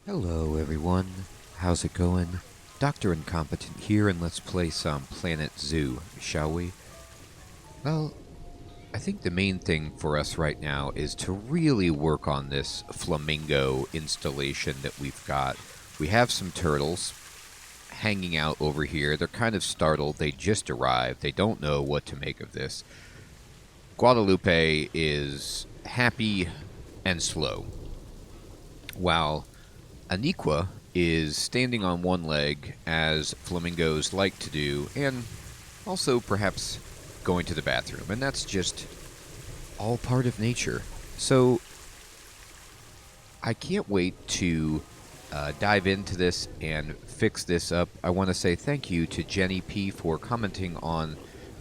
Hello everyone, how's it going? Dr. Incompetent here, and let's play some Planet Zoo, shall we? Well, I think the main thing for us right now is to really work on this flamingo installation that we've got. We have some turtles hanging out over here. They're kind of startled. They just arrived. They don't know what to make of this. Guadalupe is happy and slow, while Aniqua is standing on one leg, as flamingos like to do, and also perhaps going to the bathroom. And that's just all part of nature. So I can't wait to dive into this and fix this up. I want to say thank you to Jenny P for commenting on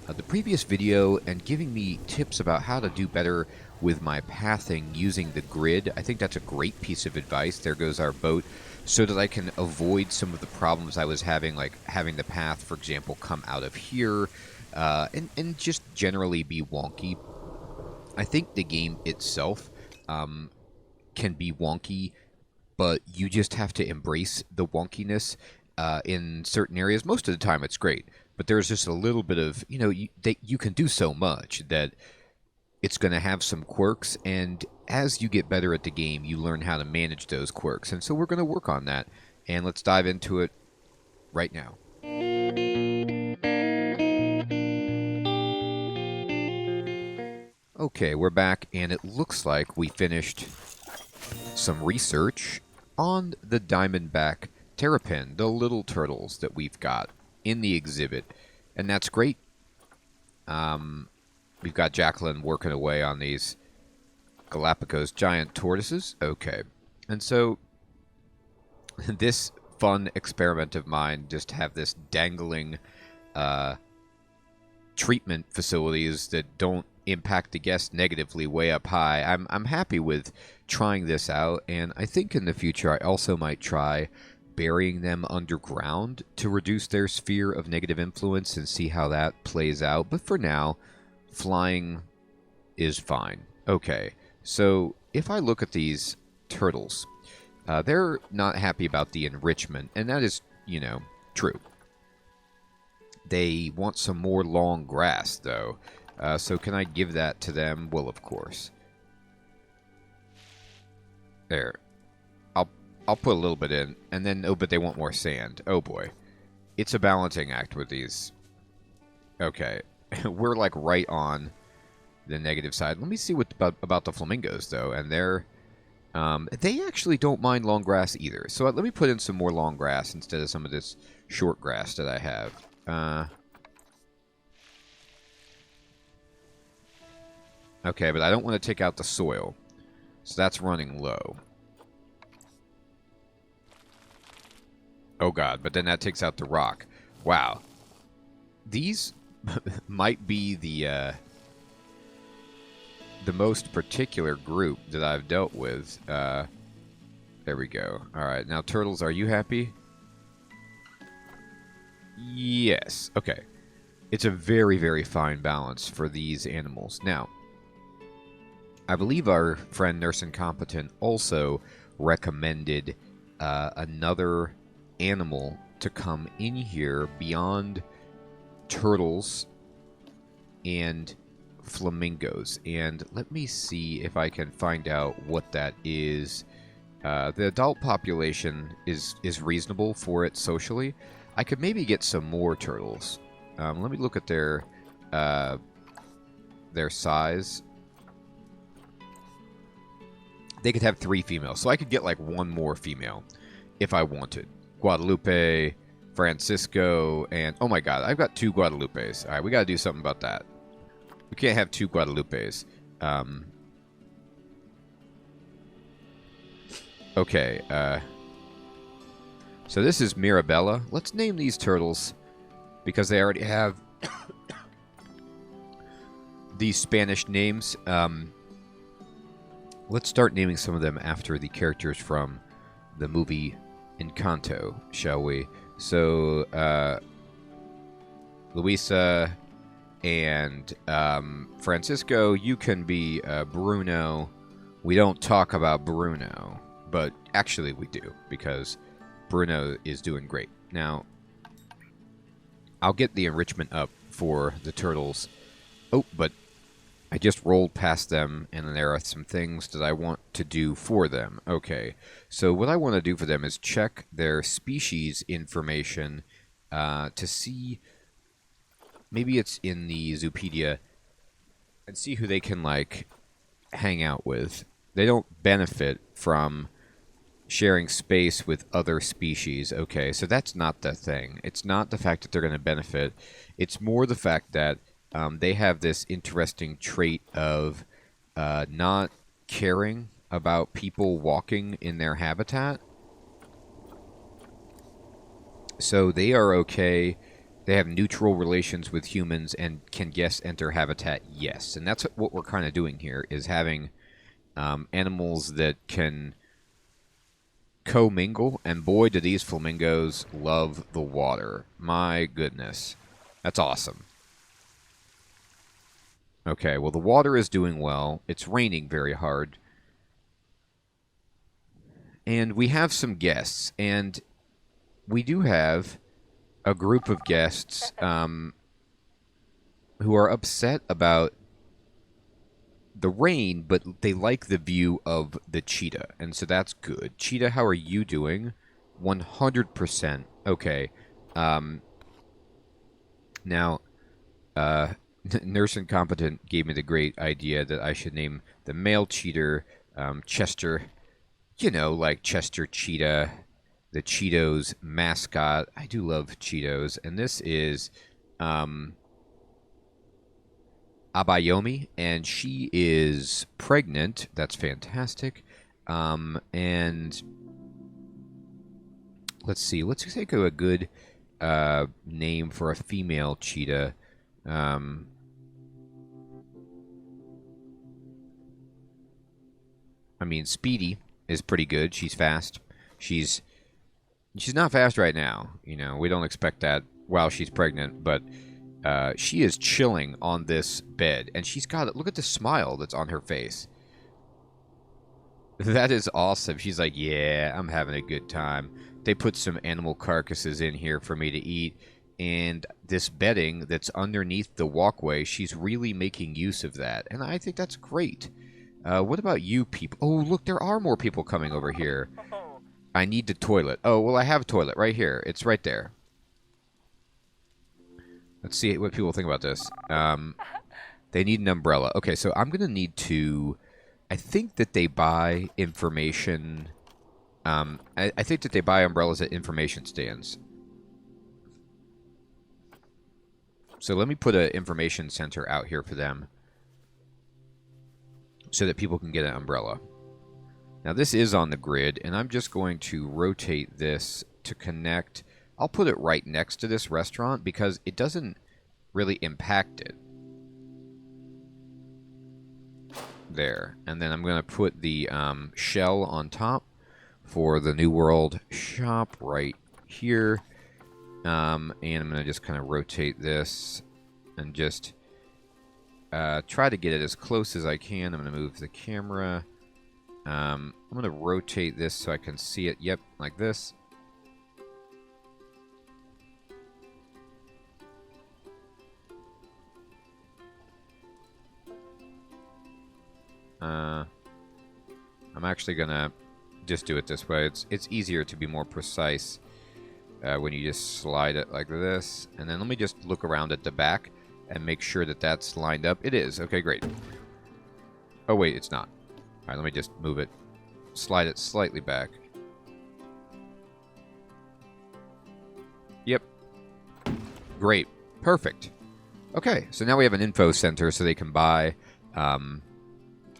the previous video and giving me tips about how to do better with my pathing using the grid. I think that's a great piece of advice. There goes our boat. So that I can avoid some of the problems I was having, like having the path, for example, come out of here and just generally be wonky. I think the game itself can be wonky, but you just have to embrace the wonkiness in certain areas. Most of the time it's great, but there's just a little bit of, you can do so much that it's going to have some quirks, and as you get better at the game, you learn how to manage those quirks. And so we're going to work on that, and let's dive into it right now. Okay, we're back, and it looks like we finished some research on the diamondback terrapin, the little turtles that we've got in the exhibit, and that's great. We've got Jacqueline working away on these Galapagos giant tortoises. Okay. And so this fun experiment of mine, just to have this dangling treatment facilities that don't impact the guests negatively way up high. I'm happy with trying this out, and I think in the future I also might try burying them underground to reduce their sphere of negative influence and see how that plays out. But for now, flying is fine. Okay, so if I look at these turtles, they're not happy about the enrichment, and that is, true. They want some more long grass, though. So can I give that to them? Well, of course. There. I'll put a little bit in, and then, oh, but they want more sand. Oh, boy. It's a balancing act with these. Okay. We're, like, right on the negative side. Let me see what about the flamingos, though, and they actually don't mind long grass either. So let me put in some more long grass instead of some of this short grass that I have. Okay, but I don't want to take out the soil, so that's running low. Oh god, but then that takes out the rock. Wow. These might be the most particular group that I've dealt with. There we go. Alright, now turtles, are you happy? Yes. Okay. It's a very, very fine balance for these animals. Now, I believe our friend Nurse Incompetent also recommended another animal to come in here beyond turtles and flamingos, and let me see if I can find out what that is. The adult population is reasonable for it socially. I could maybe get some more turtles. Let me look at their size. They could have 3 females, so I could get like 1 more female if I wanted. Guadalupe, Francisco, and oh my god, I've got 2 Guadalupes. All right, we got to do something about that. We can't have 2 Guadalupes. Okay, so this is Mirabella. Let's name these turtles, because they already have these Spanish names. Let's start naming some of them after the characters from the movie Encanto, shall we? So, Luisa and Francisco, you can be Bruno. We don't talk about Bruno. but actually we do, because Bruno is doing great. Now, I'll get the enrichment up for the turtles. Oh, but I just rolled past them, and there are some things that I want to do for them. Okay, so what I want to do for them is check their species information to see, maybe it's in the Zoopedia, and see who they can, like, hang out with. They don't benefit from sharing space with other species. Okay, so that's not the thing. It's not the fact that they're going to benefit. It's more the fact that they have this interesting trait of not caring about people walking in their habitat. So they are okay. They have neutral relations with humans, and can guests enter habitat? Yes. And that's what we're kind of doing here, is having animals that can commingle, and boy, do these flamingos love the water. My goodness. That's awesome. Okay, well, the water is doing well. It's raining very hard. And we have some guests, and we do have a group of guests who are upset about the rain, but they like the view of the cheetah, and so that's good. Cheetah, how are you doing? 100%. Okay. Now, Nurse Incompetent gave me the great idea that I should name the male cheater Chester. You know, like Chester Cheetah, the Cheetos mascot. I do love Cheetos, and this is Abayomi, and she is pregnant. That's fantastic. And let's see. Let's think of a good name for a female cheetah. I mean, Speedy is pretty good. She's fast. She's not fast right now. You know, we don't expect that while she's pregnant, but she is chilling on this bed, and she's got it. Look at the smile that's on her face. That is awesome. She's like, yeah, I'm having a good time. They put some animal carcasses in here for me to eat, and this bedding that's underneath the walkway, she's really making use of that, and I think that's great. What about you people? Oh, look, there are more people coming over here. I need the toilet. Oh, well, I have a toilet right here. It's right there. Let's see what people think about this. They need an umbrella. Okay, so I'm going to need to... I think that they buy information... I think that they buy umbrellas at information stands. So let me put an information center out here for them, so that people can get an umbrella. Now, this is on the grid, and I'm just going to rotate this to connect... I'll put it right next to this restaurant because it doesn't really impact it. There. And then I'm going to put the shell on top for the New World shop right here. And I'm going to just kind of rotate this and just try to get it as close as I can. I'm going to move the camera. I'm going to rotate this so I can see it. Yep, like this. I'm actually gonna just do it this way. It's easier to be more precise when you just slide it like this. And then let me just look around at the back and make sure that that's lined up. It is. Okay, great. Oh, wait, it's not. All right, let me just move it. Slide it slightly back. Yep. Great. Perfect. Okay, so now we have an info center so they can buy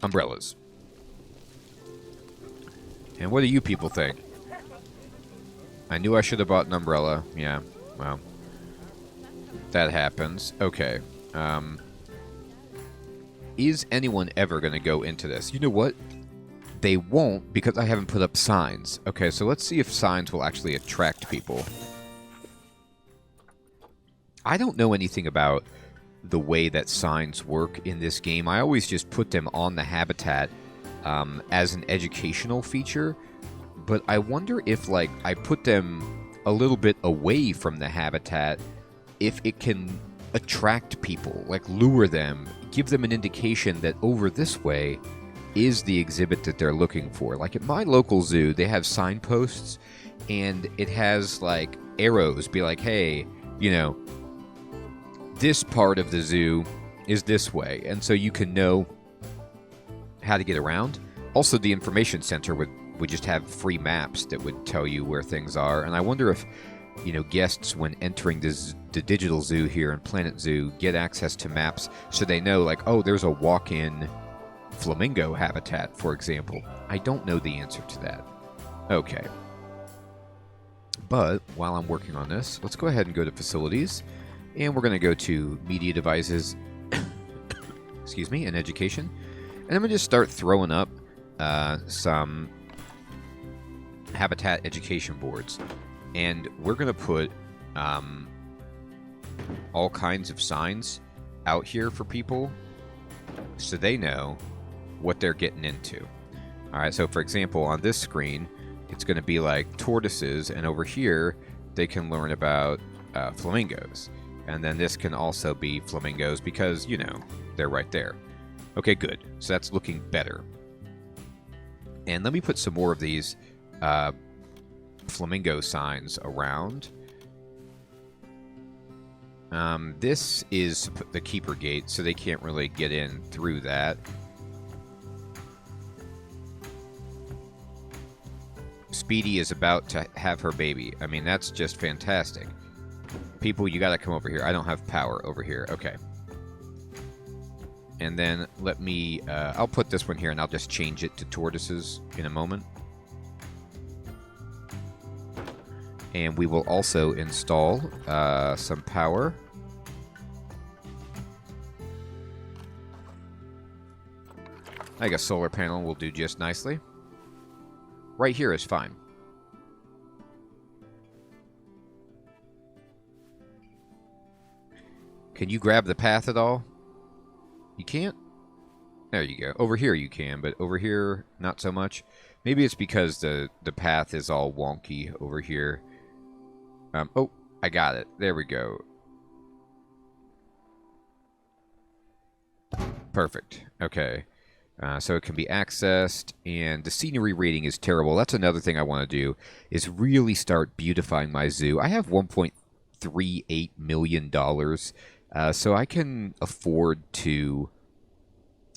umbrellas. And what do you people think? I knew I should have bought an umbrella. Yeah, well, that happens. Okay. Is anyone ever going to go into this? You know what? They won't, because I haven't put up signs. Okay, so let's see if signs will actually attract people. I don't know anything about the way that signs work in this game. I always just put them on the habitat as an educational feature. But I wonder if, like, I put them a little bit away from the habitat, if it can attract people, like lure them, give them an indication that over this way is the exhibit that they're looking for. Like at my local zoo, they have signposts, and it has like arrows, be like, hey, you know, this part of the zoo is this way. And so you can know how to get around. Also, the information center would just have free maps that would tell you where things are. And I wonder if, you know, guests, when entering the digital zoo here in Planet Zoo, get access to maps so they know, like, oh, there's a walk-in flamingo habitat, for example. I don't know the answer to that. Okay. But while I'm working on this, let's go ahead and go to facilities. And we're going to go to media devices, excuse me, and education. And I'm going to just start throwing up some habitat education boards. And we're going to put all kinds of signs out here for people so they know what they're getting into. All right, so for example, on this screen, it's going to be like tortoises, and over here, they can learn about flamingos. And then this can also be flamingos because, you know, they're right there. Okay, good. So that's looking better. And let me put some more of these flamingo signs around. This is the keeper gate, so they can't really get in through that. Speedy is about to have her baby. I mean, that's just fantastic. People, you gotta come over here. I don't have power over here. Okay. And then let me... I'll put this one here, and I'll just change it to tortoises in a moment. And we will also install some power. I guess solar panel will do just nicely. Right here is fine. Can you grab the path at all? You can't? There you go. Over here you can, but over here, not so much. Maybe it's because the path is all wonky over here. Oh, I got it. There we go. Perfect. Okay. So it can be accessed, and the scenery rating is terrible. That's another thing I want to do, is really start beautifying my zoo. I have $1.38 million, so I can afford to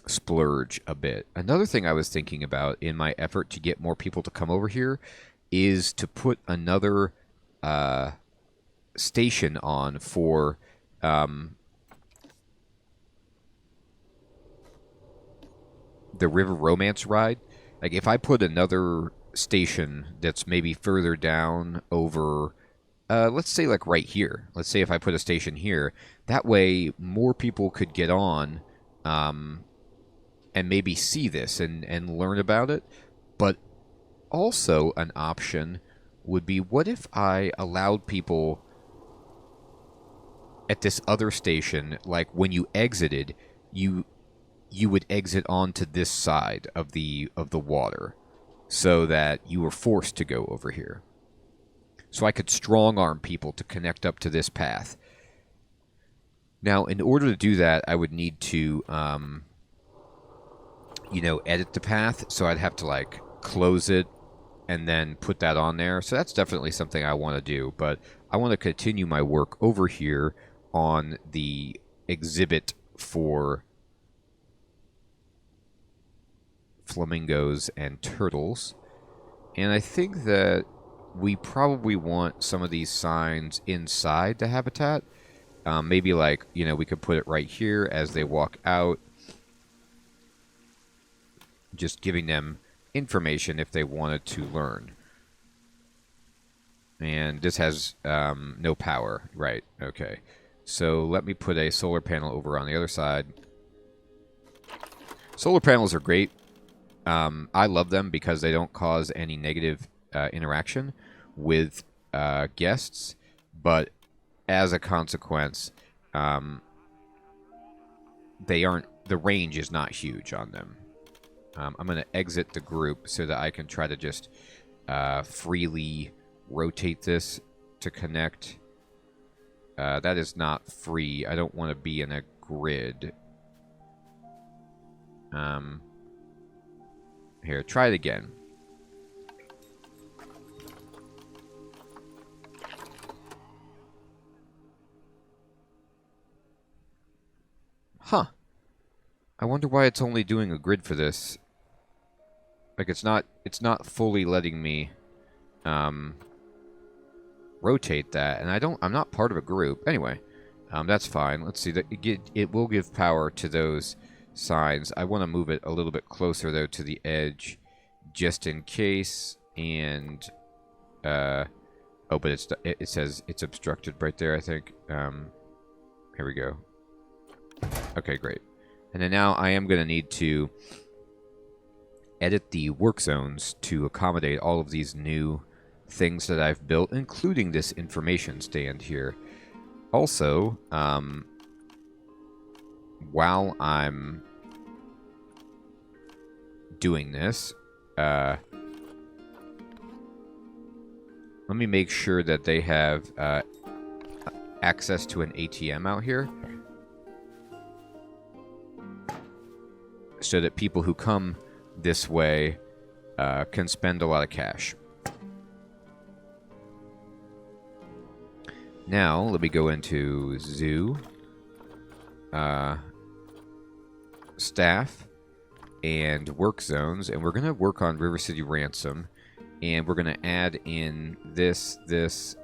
splurge a bit. Another thing I was thinking about in my effort to get more people to come over here is to put another station on for the River Romance ride. Like, if I put another station that's maybe further down over, let's say like right here. Let's say if I put a station here, that way more people could get on and maybe see this and learn about it. But also an option would be, what if I allowed people at this other station, like when you exited, you would exit onto this side of the water, so that you were forced to go over here. So I could strong arm people to connect up to this path. Now, in order to do that, I would need to, you know, edit the path. So I'd have to like close it and then put that on there. So that's definitely something I want to do. But I want to continue my work over here on the exhibit for flamingos and turtles. And I think that we probably want some of these signs inside the habitat. Maybe like, you know, we could put it right here as they walk out, just giving them information if they wanted to learn. And this has no power. Right, okay. So let me put a solar panel over on the other side. Solar panels are great. I love them because they don't cause any negative interaction with guests, but as a consequence, the range is not huge on them. I'm going to exit the group so that I can try to just freely rotate this to connect. That is not free. I don't want to be in a grid. Here, try it again. Huh. I wonder why it's only doing a grid for this. Like it's not fully letting me rotate that, and I'm not part of a group. Anyway, that's fine. Let's see that it will give power to those signs. I want to move it a little bit closer though to the edge just in case, and oh, but it says it's obstructed right there, I think. Here we go. Okay, great. And then now I am going to need to edit the work zones to accommodate all of these new things that I've built, including this information stand here. Also, while I'm doing this, let me make sure that they have access to an ATM out here, so that people who come this way can spend a lot of cash. Now, let me go into Zoo, Staff, and Work Zones, and we're going to work on River City Ransom, and we're going to add in this, these,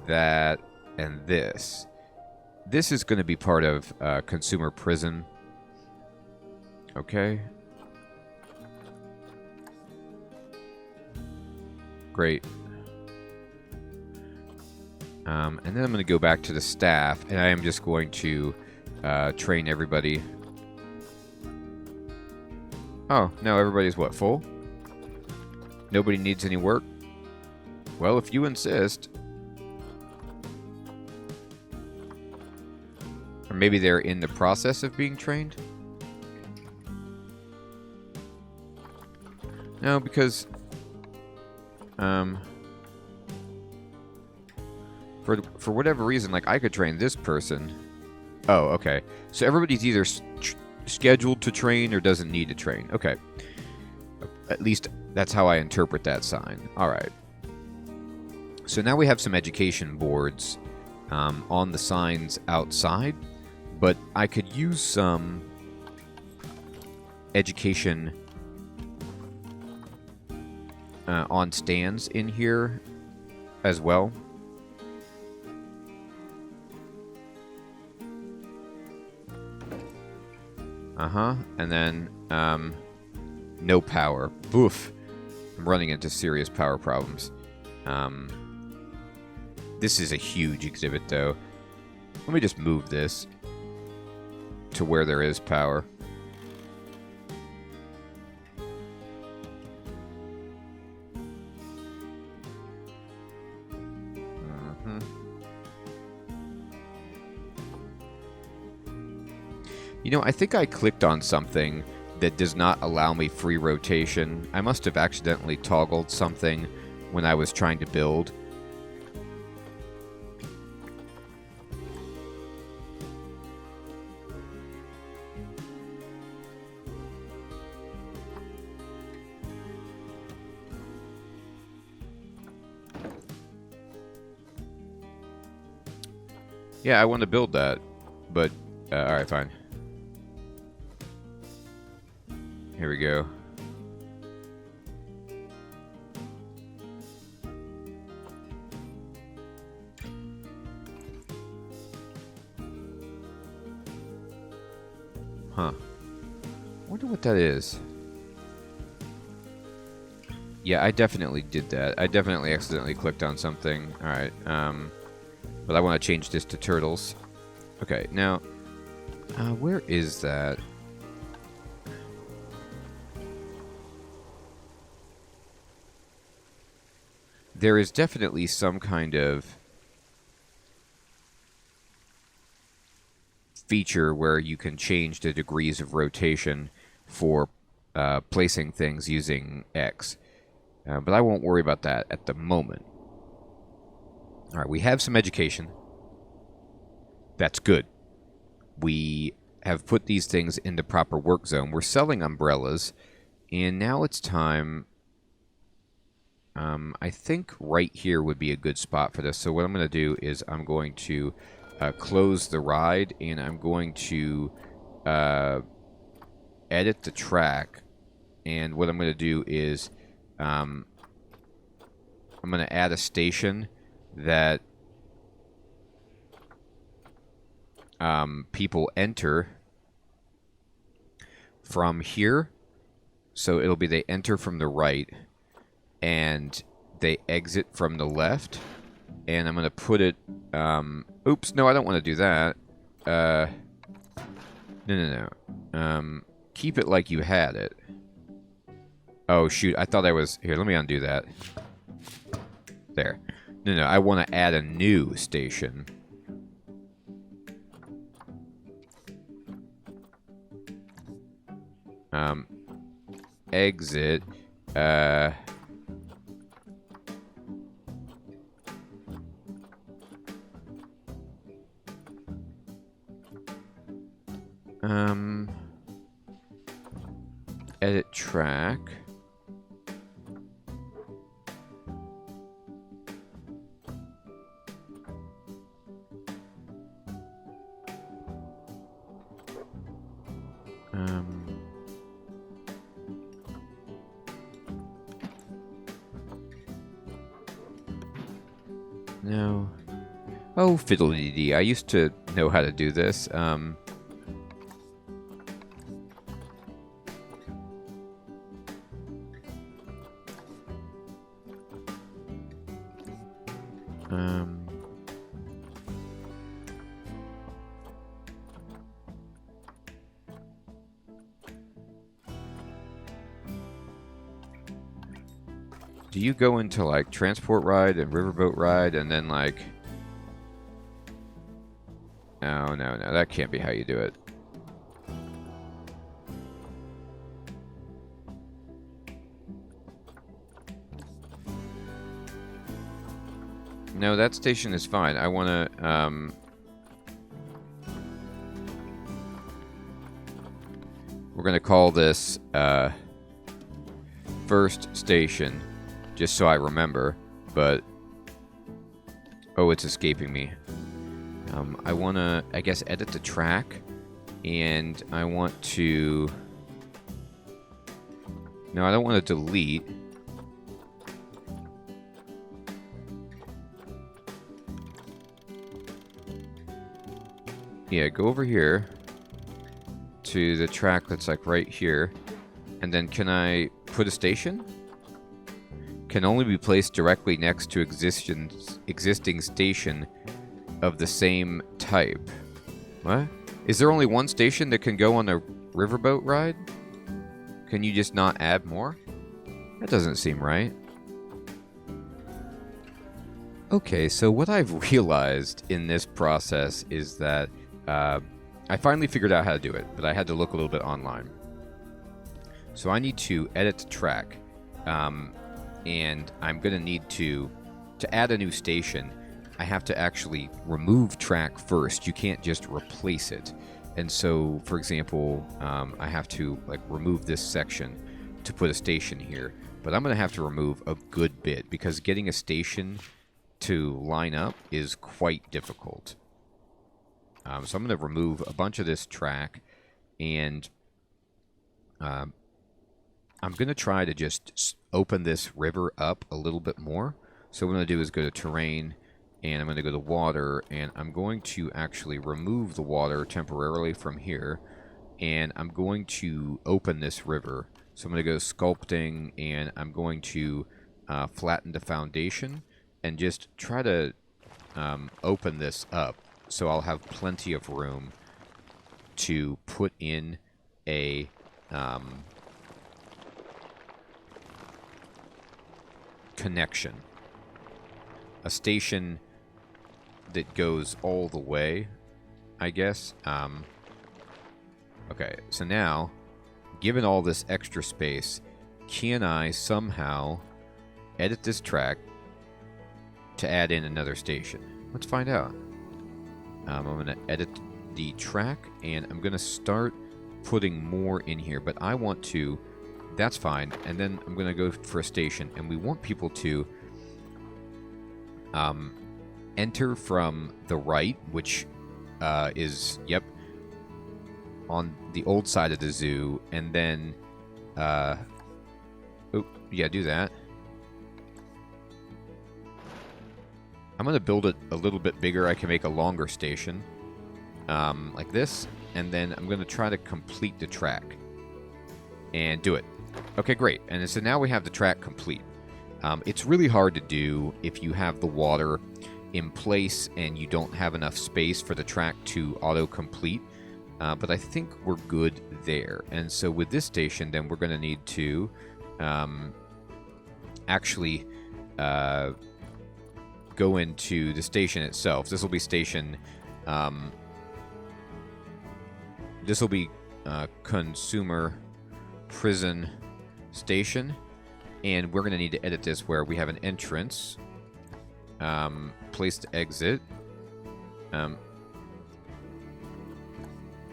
that, and this. This is going to be part of Consumer Prison. Okay. Great. And then I'm going to go back to the staff, and I am just going to train everybody. Oh, no, everybody's what, full? Nobody needs any work? Well, if you insist. Or maybe they're in the process of being trained? No, because for whatever reason, like, I could train this person. Oh, okay. So everybody's either scheduled to train or doesn't need to train. Okay. At least that's how I interpret that sign. All right. So now we have some education boards on the signs outside, but I could use some education on stands in here as well. And then no power. Boof. I'm running into serious power problems. This is a huge exhibit, though. Let me just move this to where there is power. You know, I think I clicked on something that does not allow me free rotation. I must have accidentally toggled something when I was trying to build. Yeah, I want to build that, but alright, fine. Here we go. Huh. Wonder what that is. Yeah, I definitely did that. I definitely accidentally clicked on something. Alright, but I want to change this to turtles. Okay, now, where is that? There is definitely some kind of feature where you can change the degrees of rotation for placing things using X. But I won't worry about that at the moment. All right, we have some education. That's good. We have put these things into proper work zone. We're selling umbrellas, and now it's time. I think right here would be a good spot for this. So what I'm going to do is I'm going to close the ride, and I'm going to edit the track. And what I'm going to do is I'm going to add a station that people enter from here. So it'll be they enter from the right and they exit from the left. And I'm going to put it... oops, no, I don't want to do that. No. Keep it like you had it. Oh, shoot, I thought I was... Here, let me undo that. There. No, I want to add a new station. Exit. Edit track. No. Oh, fiddle-dee-dee. I used to know how to do this. Do you go into, like, transport ride and riverboat ride and then, like... No, that can't be how you do it. No, that station is fine. I want to, we're going to call this, first station. Just so I remember, but... Oh, it's escaping me. I want to, I guess, edit the track, and I want to... No, I don't want to delete. Yeah, go over here to the track that's, like, right here, and then can I put a station? Can only be placed directly next to existing station of the same type. What? Is there only one station that can go on a riverboat ride? Can you just not add more? That doesn't seem right. Okay, so what I've realized in this process is that I finally figured out how to do it, but I had to look a little bit online. So I need to edit the track. And I'm going to need to add a new station, I have to actually remove track first. You can't just replace it. And so, for example, I have to like remove this section to put a station here. But I'm going to have to remove a good bit because getting a station to line up is quite difficult. So I'm going to remove a bunch of this track, and I'm going to try to just open this river up a little bit more. So what I'm going to do is go to terrain, and I'm going to go to water, and I'm going to actually remove the water temporarily from here, and I'm going to open this river. So I'm going to go sculpting, and I'm going to flatten the foundation and just try to open this up so I'll have plenty of room to put in a connection. A station that goes all the way, I guess. Okay, so now given all this extra space, can I somehow edit this track to add in another station? Let's find out. I'm going to edit the track, and I'm going to start putting more in here, but I want to... That's fine. And then I'm going to go for a station, and we want people to enter from the right, which is, yep, on the old side of the zoo, and then, oh, yeah, do that. I'm going to build it a little bit bigger. I can make a longer station, like this, and then I'm going to try to complete the track and do it. Okay, great. And so now we have the track complete. It's really hard to do if you have the water in place and you don't have enough space for the track to auto-complete. But I think we're good there. And so with this station, then we're going to need to actually go into the station itself. This will be station... this will be consumer prison station. And we're going to need to edit this where we have an entrance, place to exit,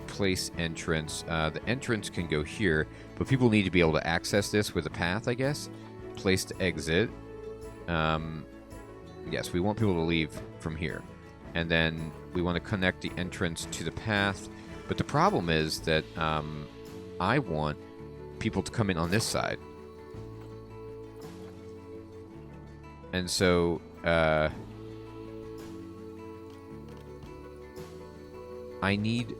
place entrance. The entrance can go here, but people need to be able to access this with a path, I guess. Place to exit. Yes, we want people to leave from here. And then we want to connect the entrance to the path. But the problem is that I want people to come in on this side. And so, I need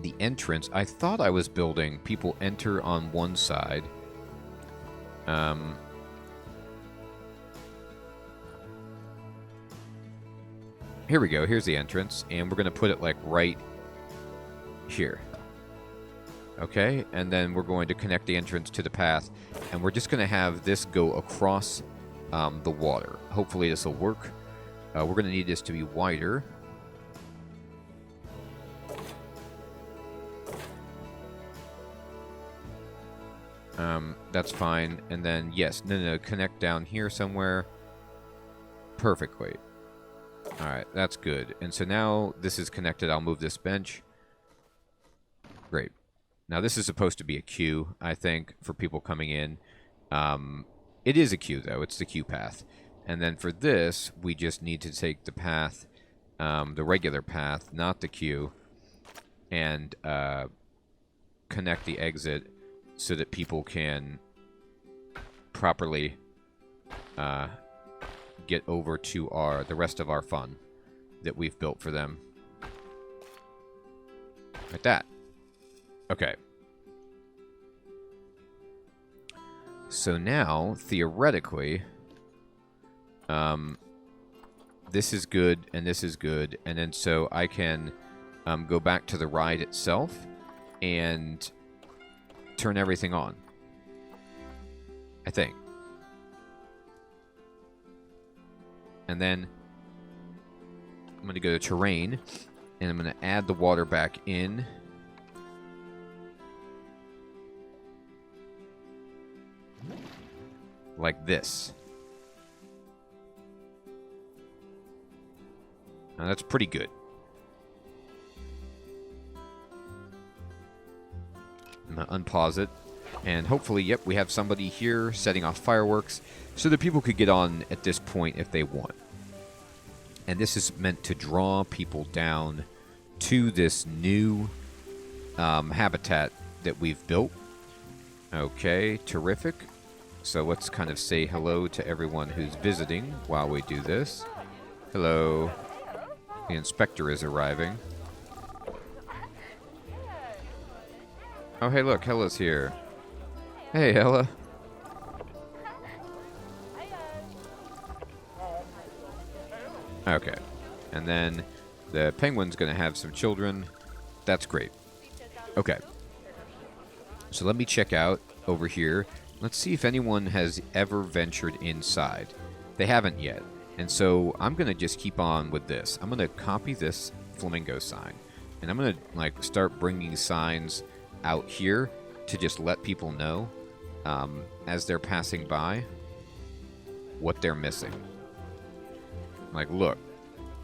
the entrance. I thought I was building people enter on one side. Here we go. Here's the entrance. And we're going to put it, like, right here. Okay, and then we're going to connect the entrance to the path, and we're just going to have this go across the water. Hopefully this will work. We're going to need this to be wider. That's fine. And then, yes, no, connect down here somewhere perfectly. Alright, that's good. And so now this is connected. I'll move this bench. Great. Now, this is supposed to be a queue, I think, for people coming in. It is a queue, though. It's the queue path. And then for this, we just need to take the path, the regular path, not the queue, and connect the exit so that people can properly get over to the rest of our fun that we've built for them. Like that. Okay. So now, theoretically, this is good, and this is good, and then so I can go back to the ride itself and turn everything on. I think. And then I'm going to go to terrain, and I'm going to add the water back in. Like this. Now that's pretty good. I'm going to unpause it. And hopefully, yep, we have somebody here setting off fireworks so that people could get on at this point if they want. And this is meant to draw people down to this new habitat that we've built. Okay, terrific. So let's kind of say hello to everyone who's visiting while we do this. Hello. The inspector is arriving. Oh, hey, look, Hella's here. Hey, Hella. Okay. And then the penguin's going to have some children. That's great. Okay. So let me check out over here. Let's see if anyone has ever ventured inside. They haven't yet. And so I'm going to just keep on with this. I'm going to copy this flamingo sign. And I'm going to, like, start bringing signs out here to just let people know as they're passing by what they're missing. Like, look,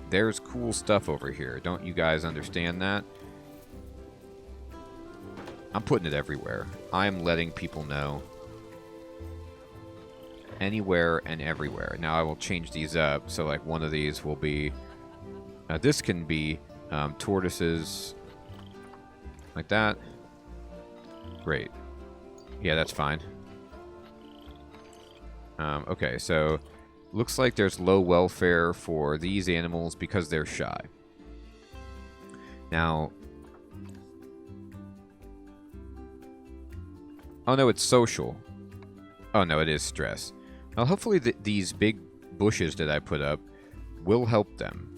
there's cool stuff over here. Don't you guys understand that? I'm putting it everywhere. I'm letting people know. Anywhere and everywhere. Now I will change these up. So like one of these will be... this can be tortoises. Like that. Great. Yeah, that's fine. Okay, so... Looks like there's low welfare for these animals because they're shy. Now... Oh no, it's social. Oh no, it is stress. Now hopefully these big bushes that I put up will help them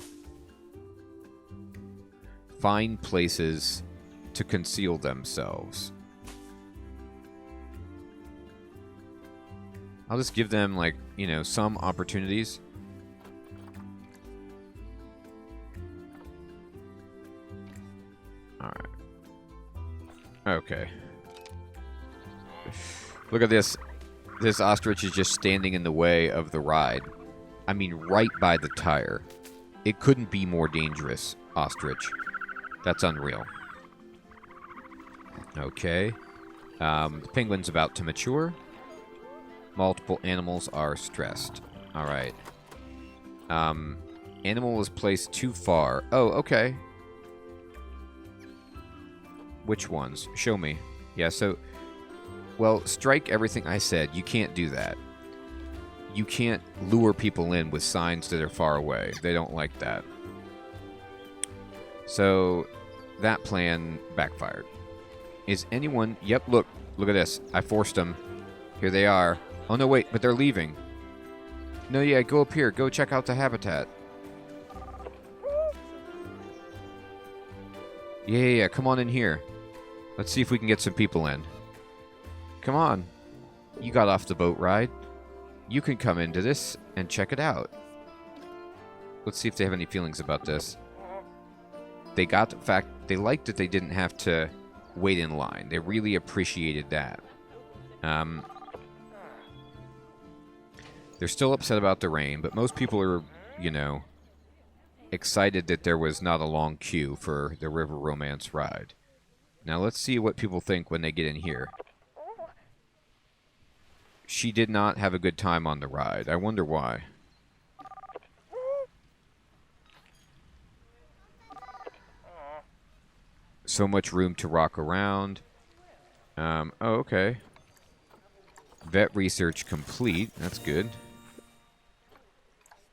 find places to conceal themselves. I'll just give them, like, you know, some opportunities. Alright. Okay. Look at this. This ostrich is just standing in the way of the ride. I mean, right by the tire. It couldn't be more dangerous, ostrich. That's unreal. Okay. The penguin's about to mature. Multiple animals are stressed. Alright. Animal is placed too far. Oh, okay. Which ones? Show me. Yeah, so... Well, strike everything I said. You can't do that. You can't lure people in with signs that are far away. They don't like that. So, that plan backfired. Is anyone... Yep, look. Look at this. I forced them. Here they are. Oh, no, wait, but they're leaving. No, yeah, go up here. Go check out the habitat. Yeah, come on in here. Let's see if we can get some people in. Come on. You got off the boat ride. You can come into this and check it out. Let's see if they have any feelings about this. They got the fact... They liked that they didn't have to wait in line. They really appreciated that. They're still upset about the rain, but most people are, you know, excited that there was not a long queue for the River Romance ride. Now let's see what people think when they get in here. She did not have a good time on the ride. I wonder why. So much room to rock around. Oh, okay. Vet research complete. That's good.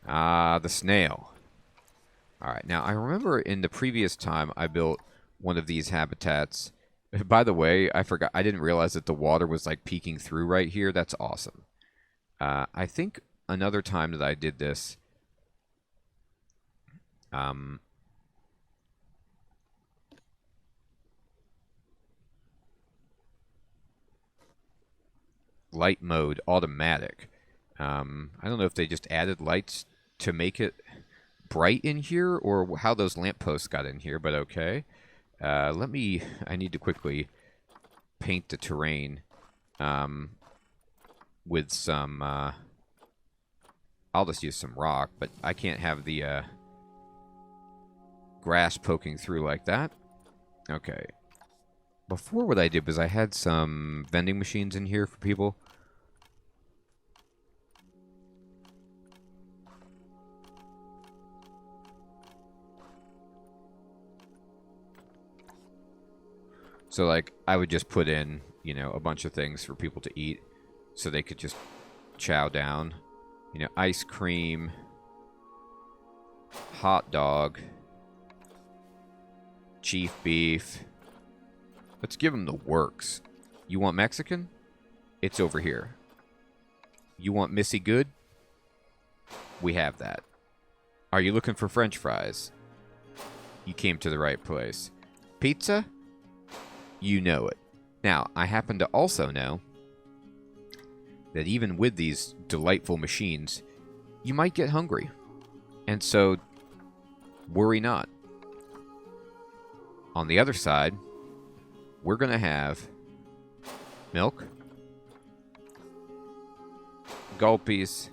The snail. Alright, now I remember in the previous time I built one of these habitats. By the way, I forgot. I didn't realize that the water was like peeking through right here. That's awesome. I think another time that I did this... light mode, automatic. I don't know if they just added lights to make it bright in here, or how those lampposts got in here, but okay. I need to quickly paint the terrain with some... I'll just use some rock, but I can't have the grass poking through like that. Okay. Before, what I did was I had some vending machines in here for people. So, like, I would just put in, you know, a bunch of things for people to eat so they could just chow down. You know, ice cream, hot dog, chief beef. Let's give them the works. You want Mexican? It's over here. You want Missy Good? We have that. Are you looking for French fries? You came to the right place. Pizza? You know it. Now, I happen to also know that even with these delightful machines, you might get hungry. And so, worry not. On the other side, we're going to have milk, gulpies,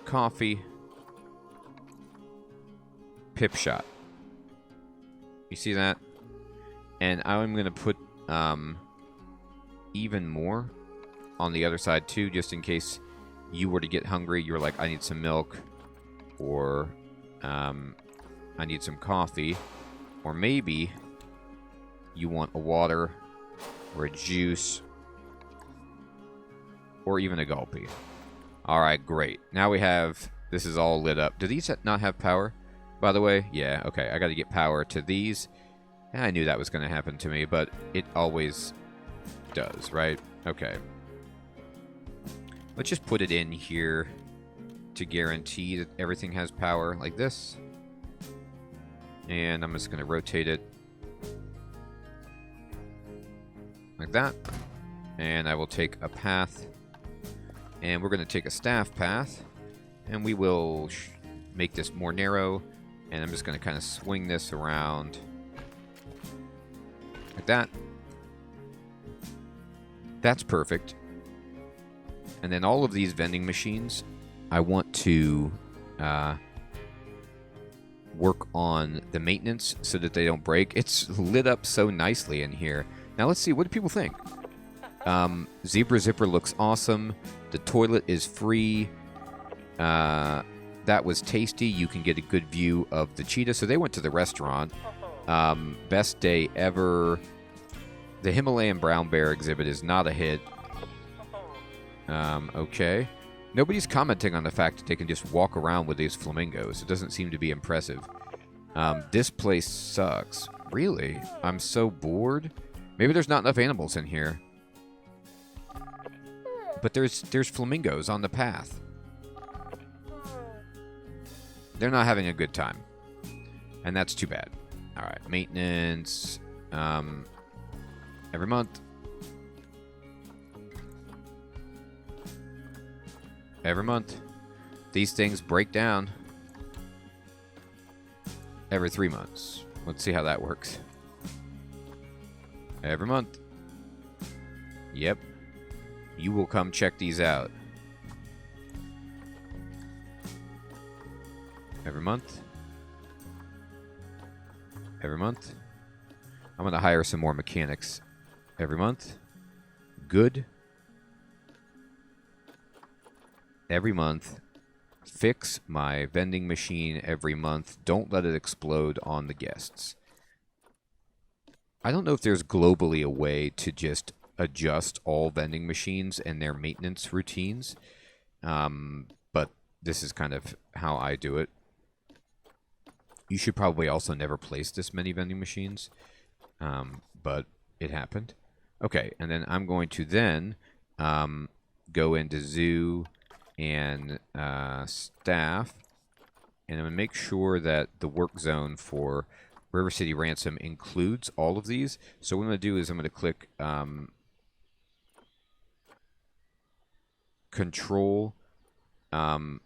coffee, pip shot. You see that? And I'm going to put even more on the other side too, just in case you were to get hungry. You're like, I need some milk, or I need some coffee, or maybe you want a water or a juice or even a gulpy. All right, great. Now we have, this is all lit up. Do these not have power, by the way? Yeah, okay. I got to get power to these. I knew that was going to happen to me, but it always does, right? Okay. Let's just put it in here to guarantee that everything has power, like this. And I'm just going to rotate it like that. And I will take a path. And we're going to take a staff path. And we will make this more narrow. And I'm just going to kind of swing this around like that. That's perfect. And then all of these vending machines, I want to work on the maintenance so that they don't break. It's lit up so nicely in here. Now let's see, what do people think? Zebra Zipper looks awesome. The toilet is free. That was tasty. You can get a good view of the cheetah. So they went to the restaurant. Best day ever. The Himalayan brown bear exhibit is not a hit. Okay. Nobody's commenting on the fact that they can just walk around with these flamingos. It doesn't seem to be impressive. This place sucks. Really? I'm so bored. Maybe there's not enough animals in here. But there's flamingos on the path. They're not having a good time. And that's too bad. Alright, maintenance. Every month. Every month. These things break down every 3 months. Let's see how that works. Every month. Yep. You will come check these out. Every month. Every month. I'm going to hire some more mechanics every month. Good. Every month. Fix my vending machine every month. Don't let it explode on the guests. I don't know if there's globally a way to just adjust all vending machines and their maintenance routines. But this is kind of how I do it. You should probably also never place this many vending machines. But it happened. Okay, and then I'm going to then go into zoo and staff, and I'm going to make sure that the work zone for River City Ransom includes all of these. So what I'm going to do is I'm going to click Control. I'm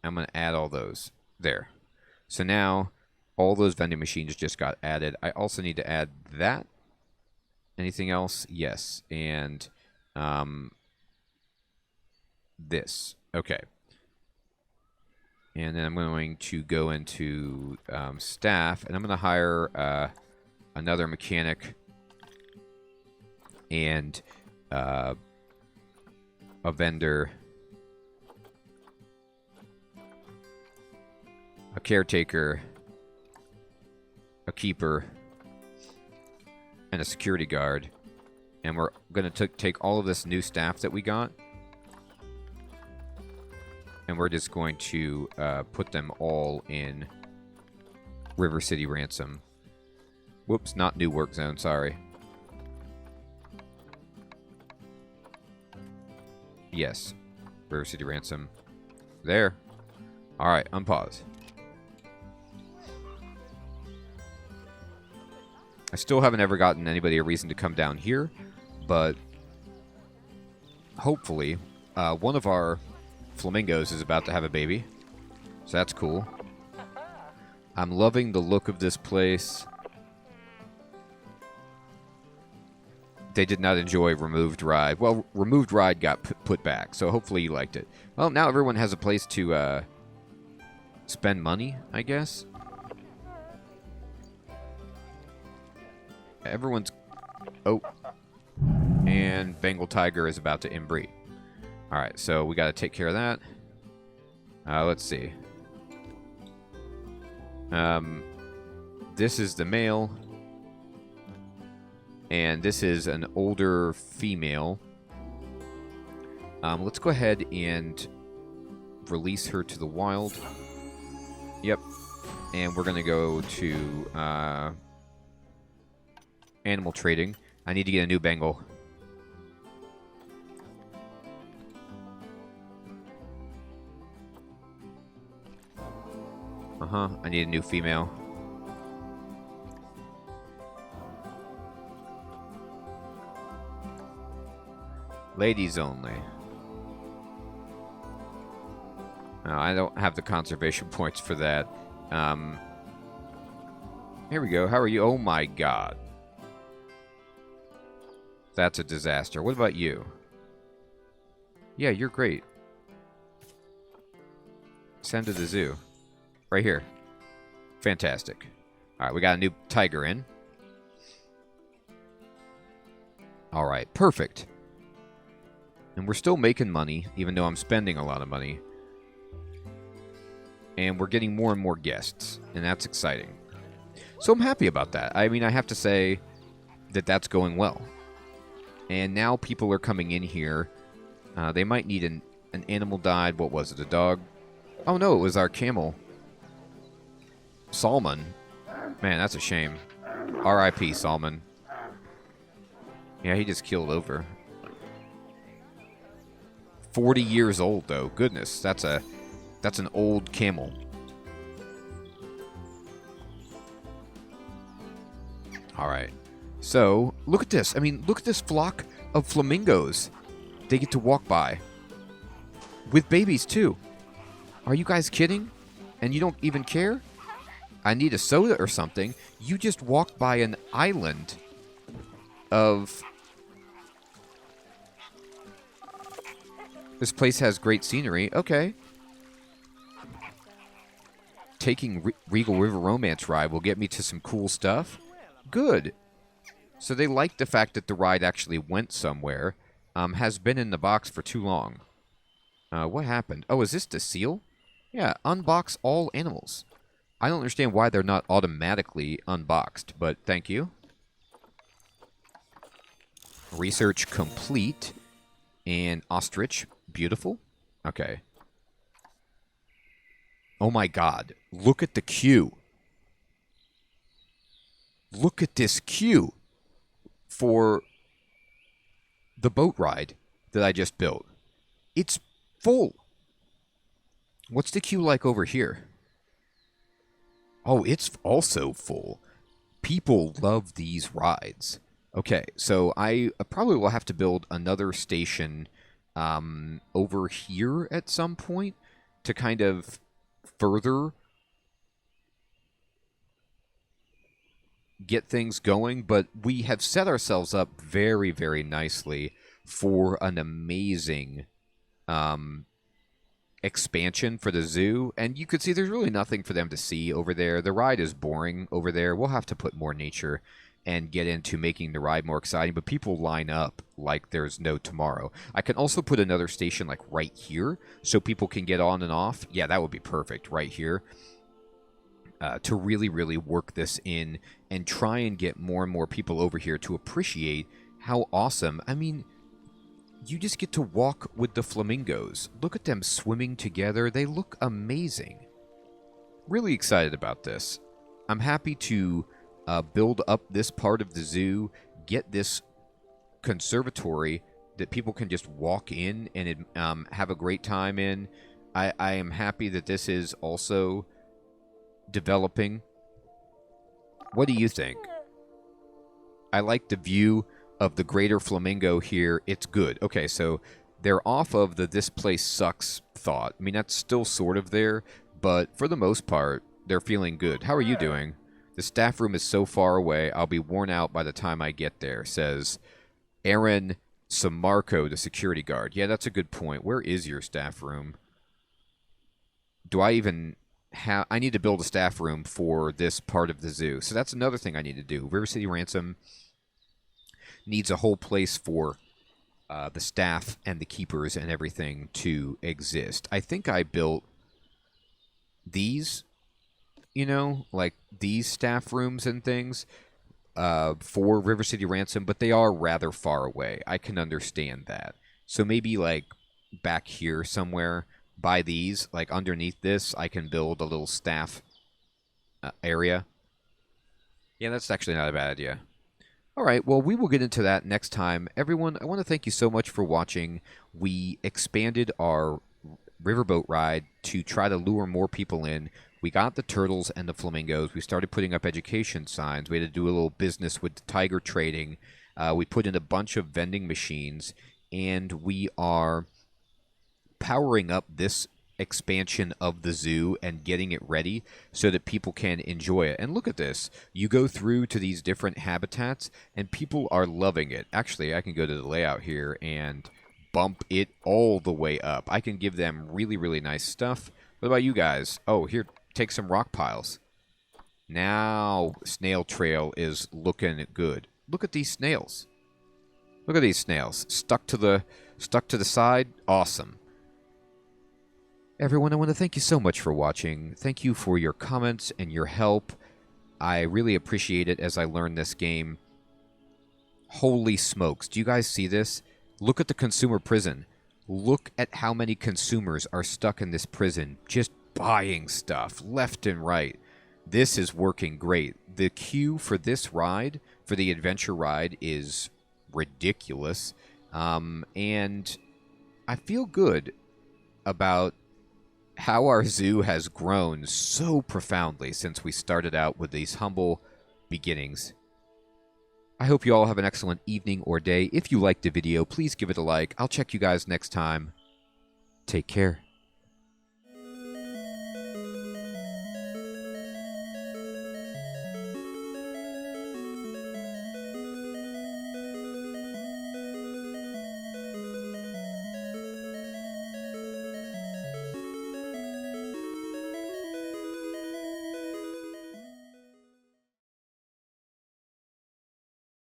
going to add all those there. So now all those vending machines just got added. I also need to add that. Anything else? Yes. And this. Okay. And then I'm going to go into staff, and I'm going to hire another mechanic and a vendor, a caretaker, a keeper, and a security guard. And we're going to take all of this new staff that we got, and we're just going to put them all in River City Ransom. Whoops, not new work zone, sorry. Yes, River City Ransom. There. Alright, unpause. I still haven't ever gotten anybody a reason to come down here, but hopefully one of our flamingos is about to have a baby, so that's cool. I'm loving the look of this place. they did not enjoy Removed Ride. Well, Removed Ride got put back, so hopefully you liked it. Well, now everyone has a place to spend money, I guess. Everyone's... Oh. And Bengal Tiger is about to inbreed. Alright, so we got to take care of that. Let's see. This is the male. And this is an older female. Let's go ahead and release her to the wild. Yep. And we're going to go to animal trading. I need to get a new Bengal. I need a new female. Ladies only. I don't have the conservation points for that. Here we go. How are you? Oh my god. That's a disaster. What about you? Yeah, you're great. Send to the zoo. Right here. Fantastic. Alright, we got a new tiger in. Alright, perfect. And we're still making money, even though I'm spending a lot of money. And we're getting more and more guests, and that's exciting. So I'm happy about that. I mean, I have to say that that's going well. And now people are coming in here. They might need an animal died. What was it, a dog? Oh no, it was our camel. Salmon. Man, that's a shame. R.I.P. Salmon. Yeah, he just keeled over. 40 years old, though. Goodness, that's an old camel. All right. So, look at this. I mean, look at this flock of flamingos. They get to walk by. With babies, too. Are you guys kidding? And you don't even care? I need a soda or something. You just walked by an island of... This place has great scenery. Okay. Taking Regal River Romance Ride will get me to some cool stuff. Good. So they like the fact that the ride actually went somewhere. Has been in the box for too long. What happened? Oh, is this the seal? Yeah, unbox all animals. I don't understand why they're not automatically unboxed, but thank you. Research complete. And ostrich. Beautiful. Okay. Oh my god. Look at the queue. Look at this queue for the boat ride that I just built. It's full. What's the queue like over here? Oh, it's also full. People love these rides. Okay, so I probably will have to build another station over here at some point to kind of further get things going, but we have set ourselves up very, very nicely for an amazing expansion for the zoo. And you could see there's really nothing for them to see over there. The ride is boring over there. We'll have to put more nature and get into making the ride more exciting, but people line up like there's no tomorrow. I can also put another station like right here so people can get on and off. Yeah, that would be perfect right here. To really, really work this in and try and get more and more people over here to appreciate how awesome. I mean, you just get to walk with the flamingos. Look at them swimming together. They look amazing. Really excited about this. I'm happy to build up this part of the zoo, get this conservatory that people can just walk in and have a great time in. I am happy that this is also developing. What do you think? I like the view of the greater flamingo here. It's good. Okay, so they're off of the "this place sucks" thought. I mean, that's still sort of there, but for the most part, they're feeling good. How are you doing? The staff room is so far away, I'll be worn out by the time I get there, says Aaron Samarco, the security guard. Yeah, that's a good point. Where is your staff room? Do I even have... I need to build a staff room for this part of the zoo. So that's another thing I need to do. River City Ransom needs a whole place for the staff and the keepers and everything to exist. I think I built these, like these staff rooms and things for River City Ransom, but they are rather far away. I can understand that. So maybe like back here somewhere by these, like underneath this, I can build a little staff area. Yeah, that's actually not a bad idea. All right, well, we will get into that next time. Everyone, I want to thank you so much for watching. We expanded our riverboat ride to try to lure more people in. We got the turtles and the flamingos. We started putting up education signs. We had to do a little business with tiger trading. We put in a bunch of vending machines, and we are powering up this expansion of the zoo and getting it ready so that people can enjoy it. And look at this. You go through to these different habitats, and people are loving it. Actually, I can go to the layout here and bump it all the way up. I can give them really, really nice stuff. What about you guys? Oh, here, take some rock piles. Now, Snail Trail is looking good. Look at these snails. Look at these snails. Stuck to the side. Awesome. Everyone, I want to thank you so much for watching. Thank you for your comments and your help. I really appreciate it as I learn this game. Holy smokes. Do you guys see this? Look at the consumer prison. Look at how many consumers are stuck in this prison, just buying stuff left and right. This is working great. The queue for this ride, for the adventure ride, is ridiculous. And I feel good about how our zoo has grown so profoundly since we started out with these humble beginnings. I hope you all have an excellent evening or day. If you liked the video, please give it a like. I'll check you guys next time. Take care.